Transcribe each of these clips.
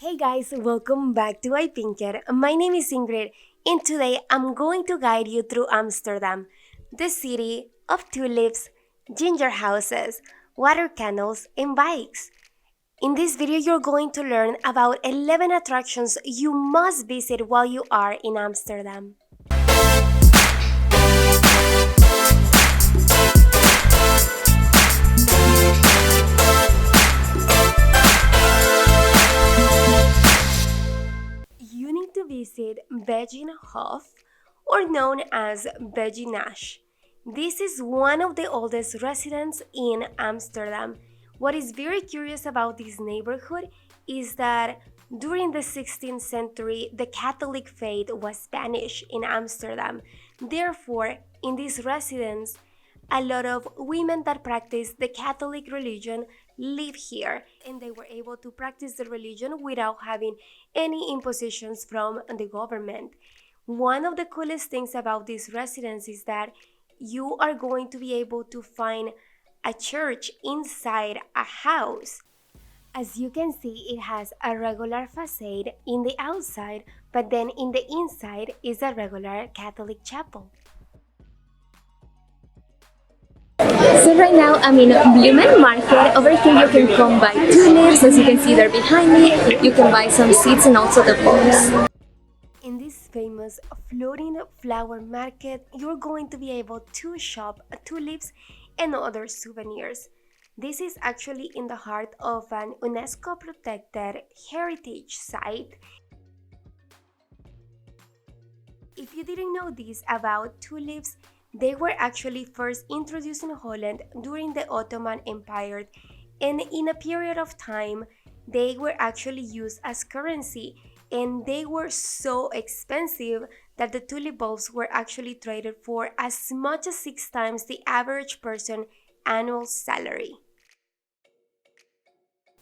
Hey guys, welcome back to iPinker. My name is Ingrid, and today I'm going to guide you through Amsterdam, the city of tulips, ginger houses, water canals, and bikes. In this video, you're going to learn about 11 attractions you must visit while you are in Amsterdam. You need to visit Begijnhof, or known as Begijnash. This is one of the oldest residences in Amsterdam. What is very curious about this neighborhood is that during the 16th century, the Catholic faith was banished in Amsterdam. Therefore, in this residence, a lot of women that practice the Catholic religion live here, and they were able to practice the religion without having any impositions from the government. One of the coolest things about this residence is that you are going to be able to find a church inside a house. As you can see, it has a regular facade in the outside, but then in the inside is a regular Catholic chapel. So right now I'm in Bloemenmarkt. Over here you can come buy tulips, as you can see there behind me. You can buy some seeds and also the bulbs. In this famous floating flower market, you're going to be able to shop tulips and other souvenirs. This is actually in the heart of an UNESCO protected heritage site. If you didn't know this about tulips, they were actually first introduced in Holland during the Ottoman Empire, and in a period of time, they were actually used as currency, and they were so expensive that the tulip bulbs were actually traded for as much as 6 times the average person annual salary.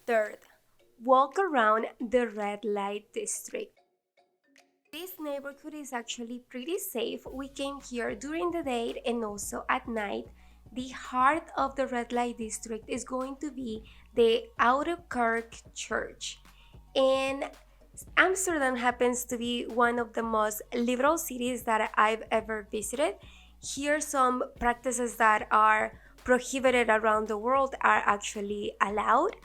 Third, walk around the red light district. This neighborhood is actually pretty safe. We came here during the day and also at night. The heart of the red light district is going to be the Oude Kerk Church. And Amsterdam happens to be one of the most liberal cities that I've ever visited. Here, some practices that are prohibited around the world are actually allowed.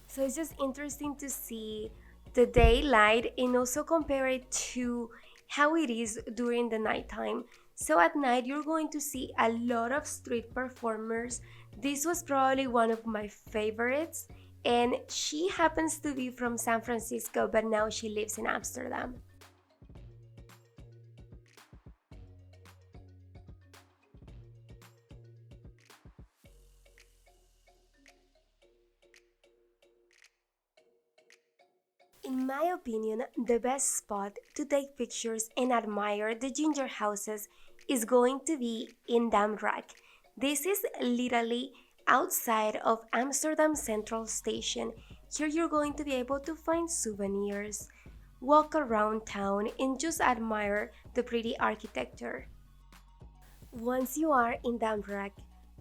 So it's just interesting to see the daylight and also compare it to how it is during the nighttime. So at night, you're going to see a lot of street performers. This was probably one of my favorites, and she happens to be from San Francisco, but now she lives in Amsterdam. In my opinion, the best spot to take pictures and admire the ginger houses is going to be in Damrak. This is literally outside of Amsterdam Central Station. Here you're going to be able to find souvenirs, walk around town, and just admire the pretty architecture. Once you are in Damrak,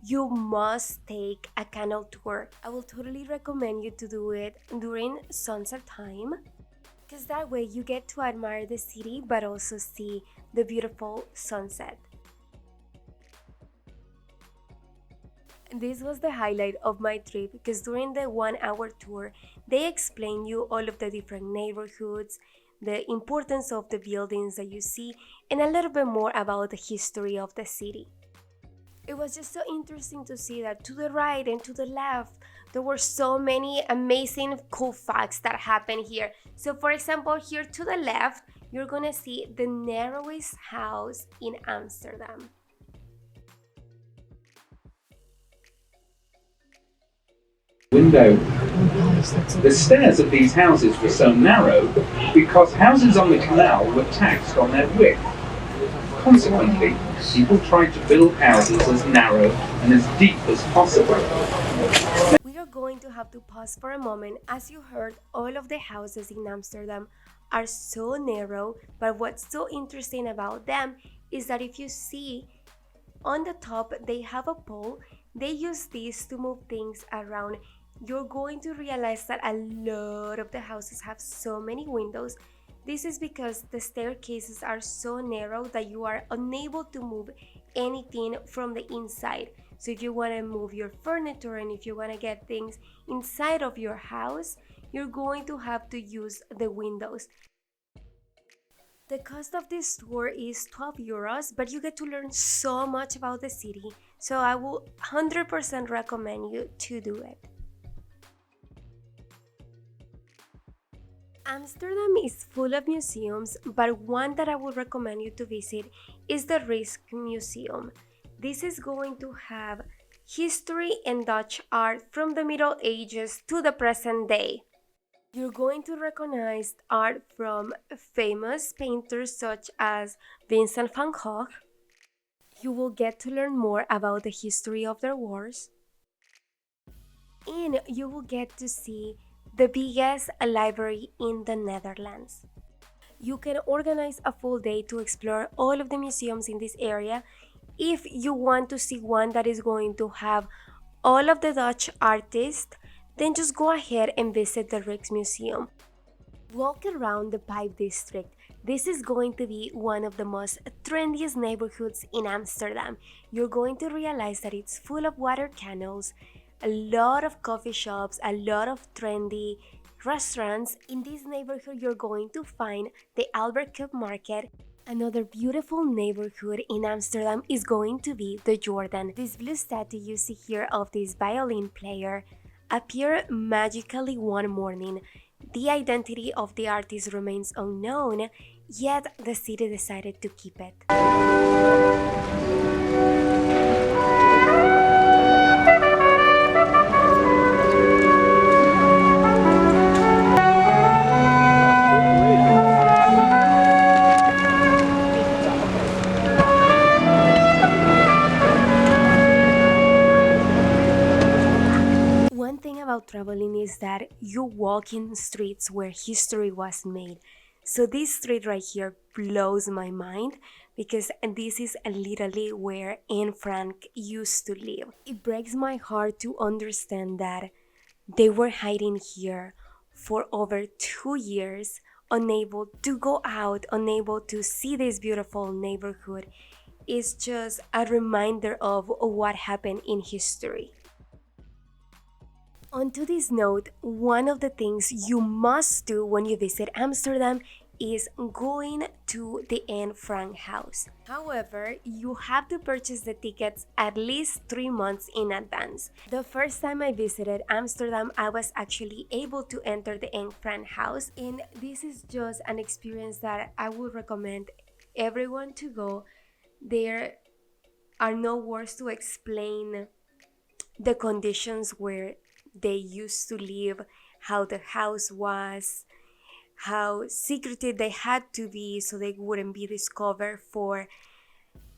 you must take a canal tour. I will totally recommend you to do it during sunset time, because that way you get to admire the city but also see the beautiful sunset. This was the highlight of my trip, because during the 1 hour tour they explain you all of the different neighborhoods, the importance of the buildings that you see, and a little bit more about the history of the city. It was just so interesting to see that to the right and to the left, there were so many amazing cool facts that happen here. So for example, here to the left, you're gonna see the narrowest house in Amsterdam. Window. The stairs of these houses were so narrow because houses on the canal were taxed on their width. Consequently, people tried to build houses as narrow and as deep as possible. We are going to have to pause for a moment. As you heard, all of the houses in Amsterdam are so narrow, but what's so interesting about them is that if you see on the top, they have a pole. They use this to move things around, you're going to realize that a lot of the houses have so many windows. This is because the staircases are so narrow that you are unable to move anything from the inside. So if you want to move your furniture and if you want to get things inside of your house, you're going to have to use the windows. The cost of this tour is 12 euros, but you get to learn so much about the city, so I will 100% recommend you to do it. Amsterdam is full of museums, but one that I would recommend you to visit is the Rijksmuseum. This is going to have history and Dutch art from the Middle Ages to the present day. You're going to recognize art from famous painters such as Vincent van Gogh. You will get to learn more about the history of their wars. And you will get to see the biggest library in the Netherlands. You can organize a full day to explore all of the museums in this area. If you want to see one that is going to have all of the Dutch artists, then just go ahead and visit the Rijksmuseum. Walk around the Pipe District. This is going to be one of the most trendiest neighborhoods in Amsterdam. You're going to realize that it's full of water canals, a lot of coffee shops, a lot of trendy restaurants. In this neighborhood, you're going to find the Albert Cup Market. Another beautiful neighborhood in Amsterdam is going to be the Jordan. This blue statue you see here of this violin player appeared magically one morning. The identity of the artist remains unknown, yet the city decided to keep it. One thing about traveling is that you walk in streets where history was made. So this street right here blows my mind because this is literally where Anne Frank used to live. It breaks my heart to understand that they were hiding here for over 2 years, unable to go out, unable to see this beautiful neighborhood. It's just a reminder of what happened in history. On to this note, one of the things you must do when you visit Amsterdam is going to the Anne Frank house. However, you have to purchase the tickets at least 3 months in advance. The first time I visited Amsterdam, I was actually able to enter the Anne Frank house, and this is just an experience that I would recommend everyone to go. There are no words to explain the conditions where they used to live, how the house was, how secretive they had to be so they wouldn't be discovered for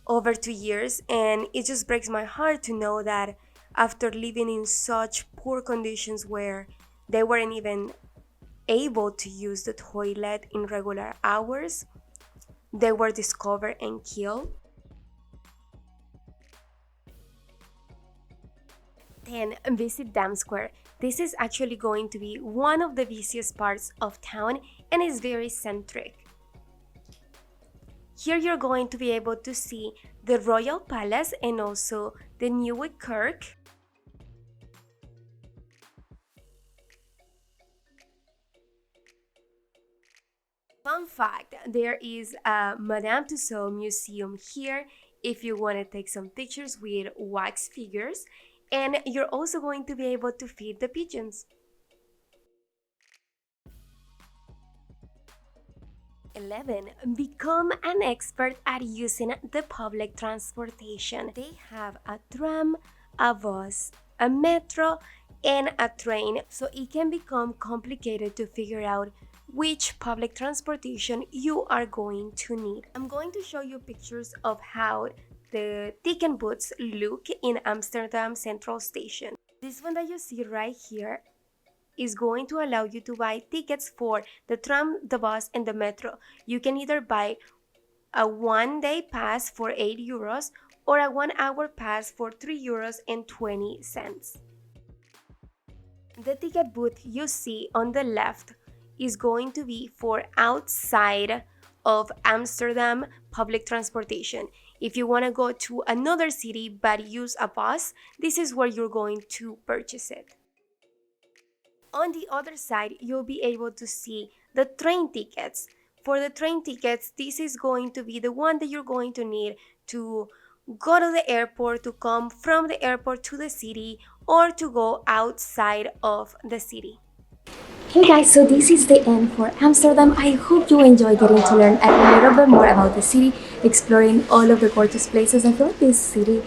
over 2 years. And it just breaks my heart to know that after living in such poor conditions where they weren't even able to use the toilet in regular hours, they were discovered and killed. Then visit Dam Square. This is actually going to be one of the busiest parts of town and is very centric. Here you're going to be able to see the Royal Palace and also the Newick Kirk. Fun fact, there is a Madame Tussauds museum here if you want to take some pictures with wax figures, and you're also going to be able to feed the pigeons. 11. Become an expert at using the public transportation. They have a tram, a bus, a metro, and a train, so it can become complicated to figure out which public transportation you are going to need. I'm going to show you pictures of how the ticket booths look in Amsterdam Central Station. This one that you see right here is going to allow you to buy tickets for the tram, the bus, and the metro. You can either buy a 1-day pass for 8 euros or a 1-hour pass for 3 euros and 20 cents. The ticket booth you see on the left is going to be for outside of Amsterdam public transportation. If you want to go to another city but use a bus, this is where you're going to purchase it. On the other side, you'll be able to see the train tickets. For the train tickets, this is going to be the one that you're going to need to go to the airport, to come from the airport to the city, or to go outside of the city. Hey guys, so this is the end for Amsterdam. I hope you enjoy getting to learn a little bit more about the city, exploring all of the gorgeous places. I feel like this city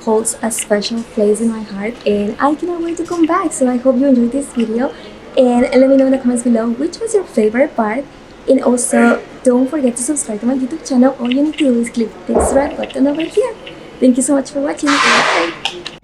holds a special place in my heart and I cannot wait to come back. So I hope you enjoyed this video and let me know in the comments below which was your favorite part. And also, don't forget to subscribe to my YouTube channel. All you need to do is click this red button over here. Thank you so much for watching. Bye!